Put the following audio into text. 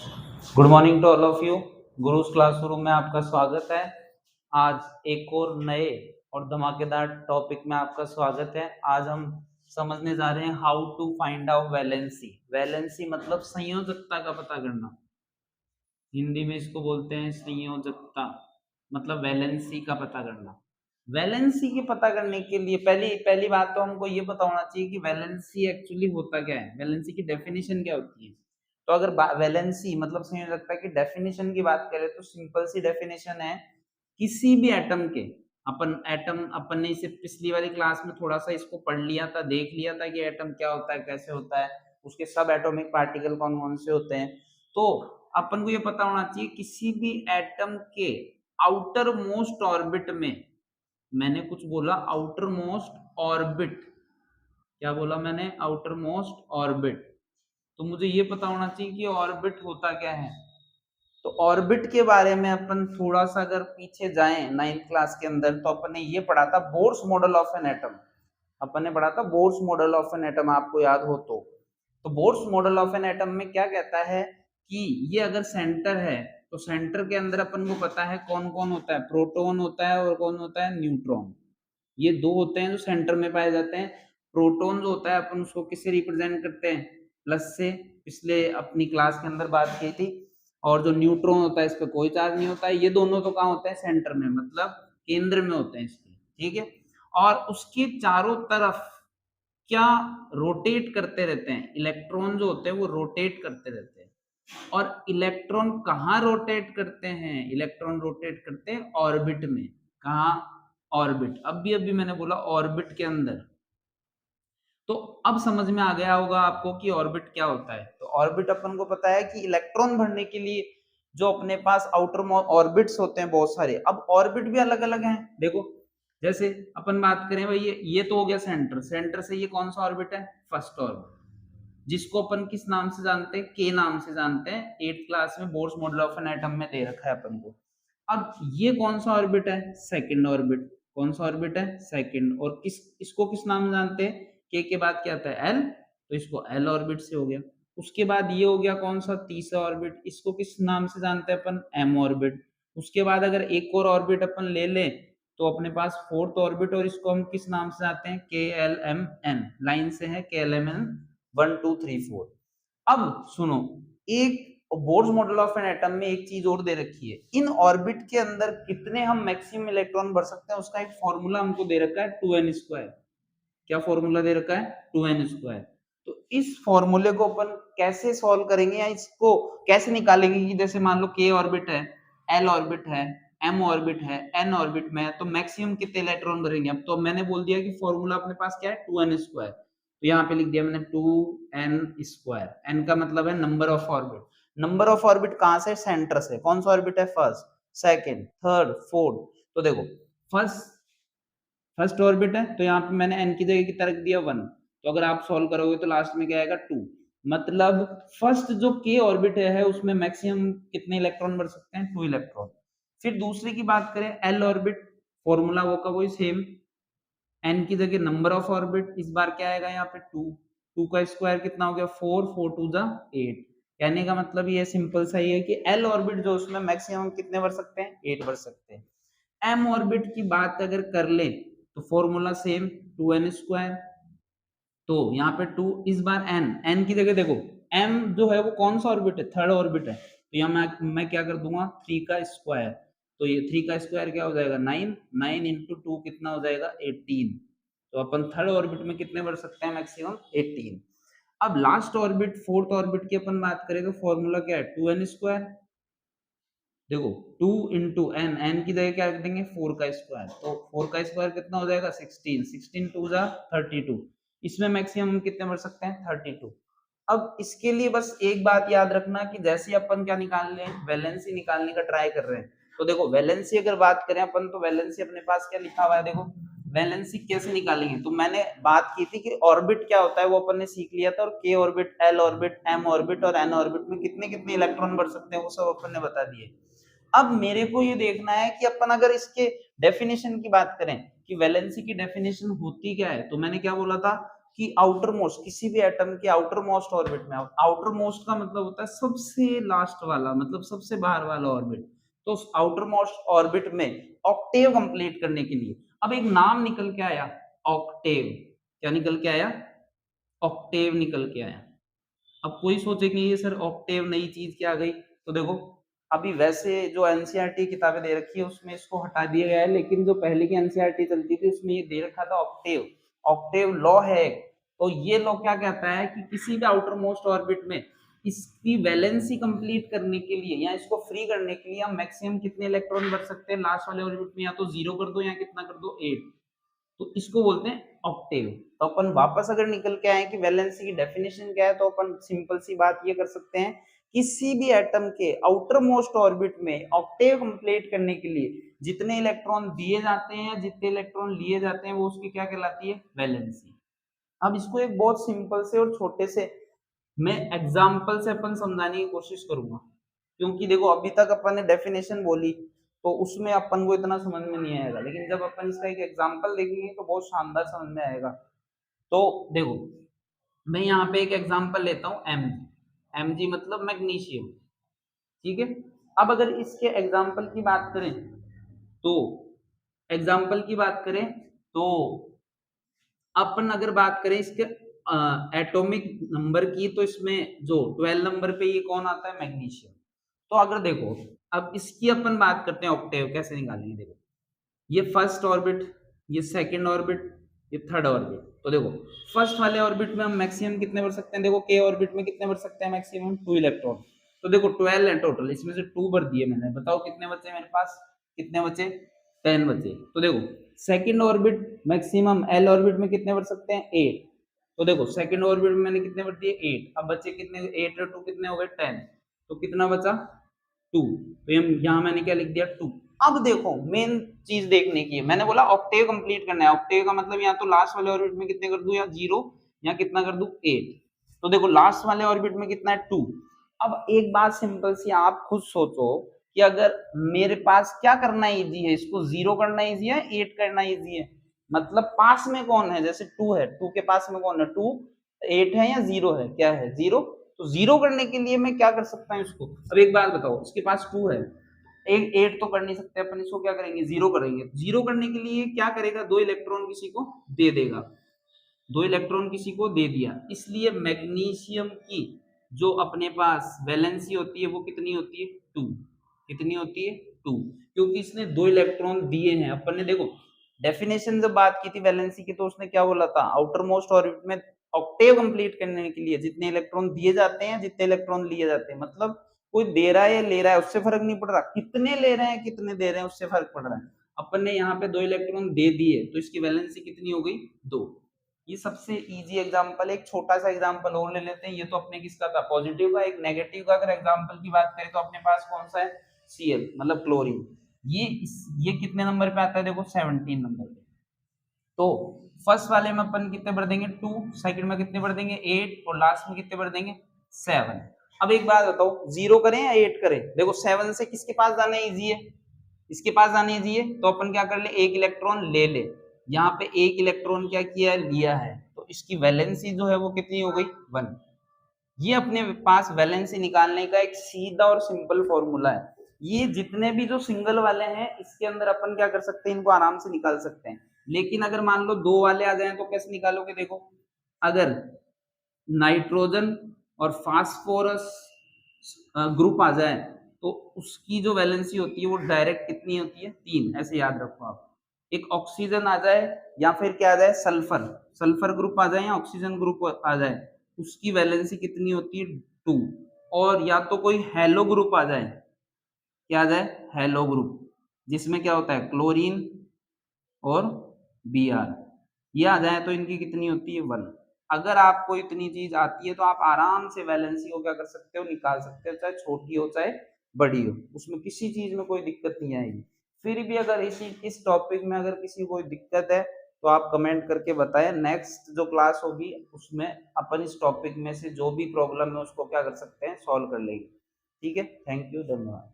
Good morning to all of you. गुरुज classroom में आपका स्वागत है। आज एक और नए और धमाकेदार टॉपिक में आपका स्वागत है। आज हम समझने जा रहे हैं how to find out valency. Valency मतलब संयोजकता का पता करना। हिंदी में इसको बोलते हैं संयोजकता, मतलब वैलेंसी का पता करना। वैलेंसी के पता करने के लिए पहली पहली बात तो हमको ये पता होना चाहिए कि वैलेंसी एक्चुअली होता क्या है, वैलेंसी की डेफिनेशन क्या होती है। तो अगर वैलेंसी मतलब संयोजकता की डेफिनेशन की बात करें तो सिंपल सी डेफिनेशन है, किसी भी एटम के अपन ने इसे पिछली वाली क्लास में थोड़ा सा इसको पढ़ लिया था, देख लिया था कि एटम क्या होता है, कैसे होता है, उसके सब एटॉमिक पार्टिकल कौन कौन से होते हैं। तो अपन को ये पता होना चाहिए किसी भी एटम के आउटर मोस्ट ऑर्बिट में, मैंने कुछ बोला आउटर मोस्ट ऑर्बिट, क्या बोला मैंने, आउटर मोस्ट ऑर्बिट। तो मुझे ये पता होना चाहिए कि ऑर्बिट होता क्या है। तो ऑर्बिट के बारे में अपन थोड़ा सा अगर पीछे जाएं 9th क्लास के अंदर तो अपन ने ये पढ़ा था Bohr's model of an atom. अपन ने पढ़ा था Bohr's model of an atom, आपको याद हो तो Bohr's model of an atom में क्या कहता है कि ये अगर सेंटर है तो सेंटर के अंदर अपन को पता है कौन कौन होता है, प्रोटॉन होता है और कौन होता है, न्यूट्रॉन। ये दो होते हैं जो सेंटर में पाए जाते हैं। प्रोटॉन जो होता है अपन उसको किससे रिप्रेजेंट करते हैं, प्लस से, पिछले अपनी क्लास के अंदर बात की थी। और जो न्यूट्रॉन होता है इस पर कोई चार्ज नहीं होता है। ये दोनों तो कहाँ होते हैं, सेंटर में, मतलब केंद्र में होते हैं इसके, ठीक है। और उसके चारों तरफ क्या रोटेट करते रहते हैं, इलेक्ट्रॉन जो होते हैं वो रोटेट करते रहते हैं। और इलेक्ट्रॉन कहाँ रोटेट करते हैं, इलेक्ट्रॉन रोटेट करते हैं ऑर्बिट में। कहाँ, ऑर्बिट। अभी मैंने बोला ऑर्बिट के अंदर। तो अब समझ में आ गया होगा आपको कि ऑर्बिट क्या होता है। तो ऑर्बिट अपन को पता है कि इलेक्ट्रॉन भरने के लिए जो अपने पास आउटर ऑर्बिट्स होते हैं बहुत सारे। अब ऑर्बिट भी अलग अलग हैं, देखो। जैसे अपन बात करें भाई, ये तो हो गया सेंटर, सेंटर से ये कौन सा ऑर्बिट है, फर्स्ट ऑर्बिट, जिसको अपन किस नाम से जानते हैं, के नाम से जानते हैं। 8th क्लास में bourse model of an atom में दे रखा है अपन को। अब ये कौन सा ऑर्बिट है, सेकंड ऑर्बिट। कौन सा ऑर्बिट है, सेकंड। और इसको किस नाम जानते हैं, के बाद क्या आता है, एल, तो इसको एल ऑर्बिट से हो गया। उसके बाद ये हो गया कौन सा, तीसरा ऑर्बिट, इसको किस नाम से जानते हैं अपन, एम ऑर्बिट। उसके बाद अगर एक और ऑर्बिट अपन ले लें तो अपने पास फोर्थ ऑर्बिट, और इसको हम किस नाम से जानते हैं, के एल एम एन, लाइन से है के एल एम एन 1 2 3 4। अब सुनो, एक bourse model of an atom में एक चीज और दे रखी है, इन ऑर्बिट के अंदर कितने हम मैक्सिमम इलेक्ट्रॉन भर सकते हैं उसका एक फॉर्मूला हमको दे रखा है, 2n²। क्या फॉर्मूला दे रखा है, 2n²। तो इस फॉर्मूले को अपन कैसे सॉल्व करेंगे या इसको कैसे निकालेंगे कि जैसे मान लो के ऑर्बिट है, एल ऑर्बिट है, एम ऑर्बिट है, एन ऑर्बिट में है, तो मैक्सिमम कितने इलेक्ट्रॉन भरेंगे। अब तो मैंने बोल दिया कि फॉर्मूला अपने पास क्या है, 2n²। तो यहाँ पे लिख दिया मैंने 2n²। एन का मतलब है number of orbit. Number of orbit कहाँ से, सेंटर से। कौन सा ऑर्बिट है, फर्स्ट, सेकंड, थर्ड, फोर्थ। तो देखो फर्स्ट ऑर्बिट है तो यहाँ पे मैंने एन की जगह कितना रख दिया, 1। तो अगर आप सॉल्व करोगे तो लास्ट में क्या आएगा, 2। मतलब फर्स्ट जो के ऑर्बिट है उसमें मैक्सिमम कितने इलेक्ट्रॉन भर सकते हैं, 2 इलेक्ट्रॉन। फिर दूसरे की बात करें, एल ऑर्बिट, फॉर्मूला वो का वही सेम, एन की जगह नंबर ऑफ ऑर्बिट, इस बार क्या आएगा यहाँ पे 2। 2 का स्क्वायर कितना हो गया, 4, 4 2 जा 8। कहने का मतलब ये सिंपल सा ही है कि एल ऑर्बिट जो उसमें मैक्सिमम कितने भर सकते हैं, 8 भर सकते हैं। एम ऑर्बिट की बात अगर कर ले तो फॉर्मूला सेम, 2n²। तो यहाँ पे 2, इस बार एन की जगह देखो, एम जो है वो कौन सा ऑर्बिट है, थर्ड ऑर्बिट है। तो यहाँ मैं क्या कर दूंगा, 3 का स्क्वायर। तो ये 3 का स्क्वायर क्या हो जाएगा, 9। 9 इंटू 2 कितना हो जाएगा, 18। तो अपन थर्ड ऑर्बिट में कितने भर सकते हैं, मैक्सिमम 18। अब लास्ट ऑर्बिट, फोर्थ ऑर्बिट की अपन बात करें तो फॉर्मूला क्या है, 2n²। देखो 2 इंटू एन, एन की जगह क्या रख देंगे, 4 का स्क्वायर। तो 4 का स्क्वायर कितना हो जाएगा, 16। 16 2 जा 32। इसमें मैक्सिमम कितने भर सकते हैं, 32। अब इसके लिए बस एक बात याद रखना कि जैसे अपन क्या निकाल रहे हैं, वैलेंसी निकालने का ट्राई कर रहे हैं। तो देखो वैलेंसी अगर बात करें अपन, तो वैलेंसी अपने पास क्या लिखा हुआ है, देखो वैलेंसी कैसे निकालेंगे। तो मैंने बात की थी कि ऑर्बिट क्या होता है वो अपन ने सीख लिया था, और K orbit, L orbit, M orbit और एन ऑर्बिट में कितने कितने इलेक्ट्रॉन भर सकते हैं वो सब अपन ने बता दिए। अब मेरे को ये देखना है कि अपन अगर इसके डेफिनेशन की बात करें कि वैलेंसी की डेफिनेशन होती क्या है, तो मैंने क्या बोला था, कि आउटर मोस्ट, किसी भी एटम के आउटर मोस्ट ऑर्बिट में, आउटर मोस्ट का मतलब होता है सबसे लास्ट वाला, मतलब सबसे बाहर वाला ऑर्बिट, तो उस आउटर मोस्ट ऑर्बिट में ऑक्टेव कंप्लीट करने के लिए अब एक नाम निकल के आया, ऑक्टेव। क्या निकल के आया? ऑक्टेव निकल के आया। अब कोई सोचेंगे ये सर ऑक्टेव नई चीज क्या आ गई, तो देखो अभी वैसे जो एनसीईआरटी किताबें दे रखी है उसमें इसको हटा दिया गया है, लेकिन जो पहले की एनसीईआरटी चलती थी उसमें ये दे रखा था ऑक्टेव, ऑक्टेव लॉ है। तो ये लॉ क्या कहता है कि किसी भी आउटर मोस्ट ऑर्बिट में इसकी वैलेंसी कंप्लीट करने के लिए या इसको फ्री करने के लिए हम मैक्सिमम कितने इलेक्ट्रॉन भर सकते हैं लास्ट वाले ऑर्बिट में, या तो 0 कर दो या कितना कर दो 8, तो इसको बोलते हैं ऑक्टेव। तो अपन वापस अगर निकल के आए कि वैलेंसी की डेफिनेशन क्या है, तो अपन सिंपल सी बात ये कर सकते हैं, किसी भी एटम के आउटर मोस्ट ऑर्बिट में ऑक्टेव कंप्लीट करने के लिए जितने इलेक्ट्रॉन दिए जाते हैं, जितने इलेक्ट्रॉन लिए जाते हैं, वो उसकी क्या कहलाती है? वैलेंसी। अब इसको एक बहुत सिंपल से और छोटे से मैं एग्जाम्पल से अपन समझाने की कोशिश करूंगा, क्योंकि देखो अभी तक अपन ने डेफिनेशन बोली तो उसमें अपन को इतना समझ में नहीं आएगा, लेकिन जब अपन इसका एक एग्जाम्पल देखेंगे तो बहुत शानदार समझ में आएगा। तो देखो मैं यहाँ पे एक एग्जाम्पल लेता हूँ Mg मतलब मैग्नीशियम, ठीक है। अब अगर इसके एग्जाम्पल की बात करें तो अपन अगर बात करें इसके एटॉमिक नंबर की, तो इसमें जो 12 नंबर पे ये कौन आता है? मैग्नीशियम। तो अगर देखो अब इसकी अपन बात करते हैं ऑक्टेव कैसे निकालेंगे। देखो ये फर्स्ट ऑर्बिट, ये सेकंड ऑर्बिट, ये थर्ड ऑर्बिट। तो देखो फर्स्ट वाले ऑर्बिट में हम मैक्सिमम कितने भर सकते हैं? देखो के ऑर्बिट में कितने भर सकते हैं मैक्सिमम? 2 इलेक्ट्रॉन। तो देखो 12 है टोटल, इसमें से 2 भर दिए मैंने, बताओ कितने बचे मेरे पास? कितने बचे? 10 बचे। तो देखो second orbit maximum L orbit में कितने भर सकते हैं? 8। तो देखो सेकंड ऑर्बिट में मैंने कितने भर दिए? 8। अब बचे कितने? 8 और 2 कितने हो गए? 10। तो कितना बचा? 2। तो यहाँ मैंने क्या लिख दिया? 2। अब देखो मेन चीज देखने की है, मैंने बोला ऑक्टेव कंप्लीट करना है। ऑक्टेव का मतलब या तो लास्ट वाले ऑर्बिट में कितने कर दूं, या 0 या कितना कर दूं 8। तो देखो लास्ट वाले ऑर्बिट में कितना है? 2। अब एक बात सिंपल सी आप खुद सोचो कि अगर मेरे पास क्या करना इजी है, इसको 0 करना इजी है, 8 करना इजी है? मतलब पास में कौन है? जैसे 2 है, 2 के पास में कौन है? 2। 8 है या 0 है? क्या है? 0। तो 0 करने के लिए मैं क्या कर सकता हूँ इसको? अब एक बात बताओ, इसके पास 2 है, एक 8 तो कर नहीं सकते अपन, इसको क्या करेंगे? 0 करेंगे। 0 करने के लिए क्या करेगा? 2 इलेक्ट्रॉन किसी को दे देगा, 2 इलेक्ट्रॉन किसी को दे दिया। इसलिए मैग्नीशियम की जो अपने पास वैलेंसी होती है वो कितनी होती है? 2। कितनी होती है? 2, क्योंकि इसने 2 इलेक्ट्रॉन दिए हैं। अपन ने देखो डेफिनेशन जब बात की थी वैलेंसी की, तो उसने क्या बोला था? आउटर मोस्ट ऑर्बिट में ऑक्टेव कंप्लीट करने के लिए जितने इलेक्ट्रॉन दिए जाते हैं, जितने इलेक्ट्रॉन लिए जाते हैं, मतलब कोई दे रहा है या ले रहा है उससे फर्क नहीं पड़ रहा, कितने ले रहे हैं कितने दे रहे हैं उससे फर्क पड़ रहा है। अपन ने यहाँ पे 2 इलेक्ट्रॉन दे दिए तो इसकी वैलेंसी कितनी हो गई? 2। ये सबसे इजी एग्जांपल। एक छोटा सा एग्जांपल और ले लेते हैं। ये तो अपने किसका था? पॉजिटिव का। एक नेगेटिव का अगर एग्जांपल की बात करें तो अपने पास कौन सा है? Cl मतलब क्लोरीन। ये कितने नंबर पे आता है? देखो 17 नंबर पे। तो फर्स्ट वाले में अपन कितने भर देंगे? 2। सेकंड में कितने भर देंगे? 8। और लास्ट में कितने भर देंगे? 7। अब एक बात बताओ, 0 करें या 8 करें? देखो 7 से किसके पास जाना इजी है? इसके पास जाना इजी है, तो अपन क्या कर ले? एक इलेक्ट्रॉन ले ले। यहाँ पे एक इलेक्ट्रॉन क्या किया? लिया है। तो इसकी वैलेंसी जो है वो कितनी हो गई? 1। ये अपने पास वैलेंसी निकालने का एक सीधा और सिंपल फॉर्मूला है। ये जितने भी जो सिंगल वाले हैं इसके अंदर अपन क्या कर सकते हैं? इनको आराम से निकाल सकते हैं। लेकिन अगर मान लो 2 वाले आ जाएं तो कैसे निकालोगे? देखो अगर नाइट्रोजन और फास्फोरस ग्रुप आ जाए तो उसकी जो वैलेंसी होती है वो डायरेक्ट कितनी होती है? 3। ऐसे याद रखो आप। एक ऑक्सीजन आ जाए या फिर क्या आ जाए? सल्फर, सल्फर ग्रुप आ जाए या ऑक्सीजन ग्रुप आ जाए, उसकी वैलेंसी कितनी होती है? 2। और या तो कोई हेलो ग्रुप आ जाए, क्या आ जाए? हेलो ग्रुप, जिसमें क्या होता है? क्लोरीन और Br, ये आ जाए तो इनकी कितनी होती है? 1। अगर आपको इतनी चीज आती है तो आप आराम से वैलेंसी को क्या कर सकते हो? निकाल सकते हो, चाहे छोटी हो चाहे बड़ी हो, उसमें किसी चीज में कोई दिक्कत नहीं आएगी। फिर भी अगर इस टॉपिक में अगर किसी को कोई दिक्कत है तो आप कमेंट करके बताएं। नेक्स्ट जो क्लास होगी उसमें अपन इस टॉपिक में से जो भी प्रॉब्लम है उसको क्या कर सकते हैं? सॉल्व कर लेंगे। ठीक है, थैंक यू, धन्यवाद।